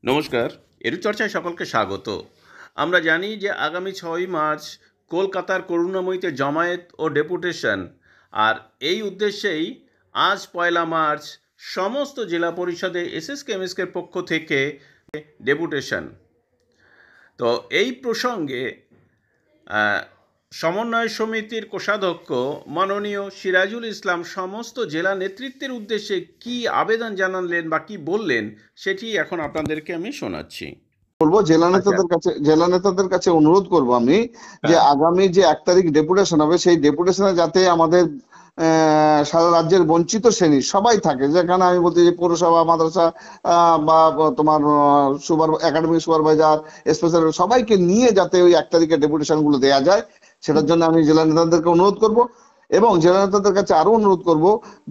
নমস্কার, এরু চর্চায় সকলকে স্বাগত। আমরা জানি যে আগামী 6ই মার্চ কলকাতার করুণাময়ীতে জমায়েত ও ডেপুটেশন, আর এই উদ্দেশ্যেই আজ 1লা মার্চ সমস্ত জেলা পরিষদে এসএসকেএমএসকের পক্ষ থেকে ডেপুটেশন। তো এই প্রসঙ্গে সমন্বয় সমিতির কোষাধ্যক্ষ মাননীয় সিরাজুল ইসলাম সমস্ত জেলা নেতৃত্বের উদ্দেশ্যে কি আবেদন জানালেন বা কি বললেন সেটি এখন আপনাদেরকে আমি শোনাচ্ছি। বলবো জেলা নেতাদের কাছে অনুরোধ করব আমি যে আগামী যে 1 তারিখ ডেপুটেশন হবে সেই ডেপুটেশনে যাতে আমাদের সারা রাজ্যের বঞ্চিত শ্রেণী সবাই থাকে, যেখানে আমি বলতে যে পৌরসভা, মাদ্রাসা বা তোমার একাডেমিক সুপারভাইজার, স্পেশাল সবাইকে নিয়ে যাতে ওই 1 তারিখে ডেপুটেশন গুলো দেওয়া যায়, সেটার জন্য আমি জেলা নেতাদেরকে অনুরোধ করব। এবং জেলা নেতাদের কাছে আরো অনুরোধ করব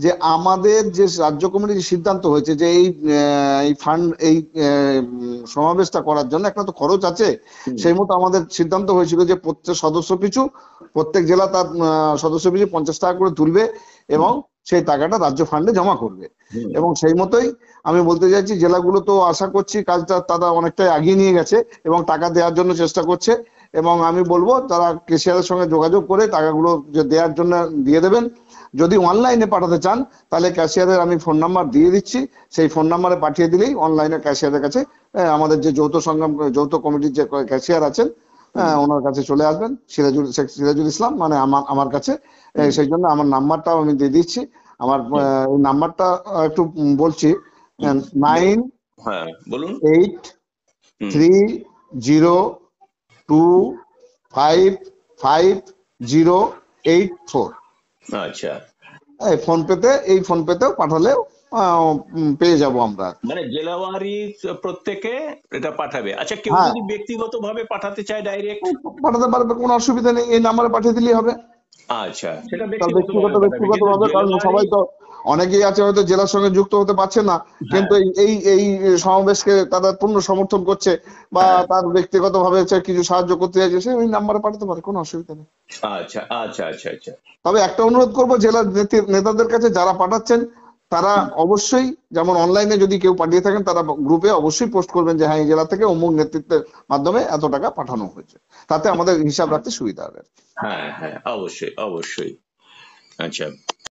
যে আমাদের যে রাজ্য কমিটির সিদ্ধান্ত হয়েছে যে এই ফান্ড এই সমাবেশটা করার জন্য একটা তো খরচ আছে, সেই মতো আমাদের সিদ্ধান্ত হয়েছিল যে প্রত্যেক জেলা তার সদস্য পিছু 50 টাকা করে তুলবে এবং সেই টাকাটা রাজ্য ফান্ডে জমা করবে। এবং সেই মতোই আমি বলতে চাইছি, জেলাগুলো তো আশা করছি কাজটা তারা অনেকটাই এগিয়ে নিয়ে গেছে এবং টাকা দেওয়ার জন্য চেষ্টা করছে। এবং আমি বলবো তারা কেশিয়ারের সঙ্গে যোগাযোগ করে টাকাগুলো যে দেওয়ার জন্য দিয়ে দেবেন। যদি অনলাইনে পাঠাতে চান তাহলে ক্যাশিয়ারের আমি ফোন নাম্বার দিয়ে দিচ্ছি, সেই ফোন নাম্বারে পাঠিয়ে দিলেই অনলাইনে ক্যাশিয়ারের কাছে আমাদের যে যৌথ কমিটির যে ক্যাশিয়ার আছেন ওনার কাছে চলে আসবেন, সিরাজুল ইসলাম মানে আমার কাছে। সেই জন্য আমার নাম্বারটাও আমি দিয়ে দিচ্ছি। আমার এই নাম্বারটা একটু বলছি, 9830255084। আচ্ছা, এই ফোন পেতেও পাঠালেও পেয়ে যাব আমরা। মানে জেলাওয়ারি প্রত্যেকে এটা পাঠাবে। আচ্ছা, কেউ যদি ব্যক্তিগতভাবে পাঠাতে চায় ডাইরেক্ট পাঠাতে পারবে, কোনো অসুবিধা নেই, এই নাম্বারে পাঠিয়ে দিলেই হবে। আচ্ছা, সেটা ব্যক্তিগতভাবে, কারণ সবাই তো অনেকেই আছে হয়তো জেলার সঙ্গে যুক্ত হতে পারছে না, কিন্তু এই সমাবেশকে তারা পূর্ণ সমর্থন করছে বা তার ব্যক্তিগতভাবে কিছু সাহায্য করতে চাইছে, সে ওই নাম্বারে পাঠাতে পারে, কোনো অসুবিধা নেই। আচ্ছা আচ্ছা আচ্ছা আচ্ছা। তবে একটা অনুরোধ করবো জেলার নেতাদের কাছে, যারা পাঠাচ্ছেন তারা অবশ্যই, যেমন অনলাইনে যদি কেউ পাঠিয়ে থাকেন তারা গ্রুপে অবশ্যই পোস্ট করবেন যে হ্যাঁ এই জেলা থেকে অমুক নেতৃত্বের মাধ্যমে এত টাকা পাঠানো হয়েছে, তাতে আমাদের হিসাব রাখতে সুবিধা হবে। হ্যাঁ হ্যাঁ, অবশ্যই অবশ্যই। আচ্ছা।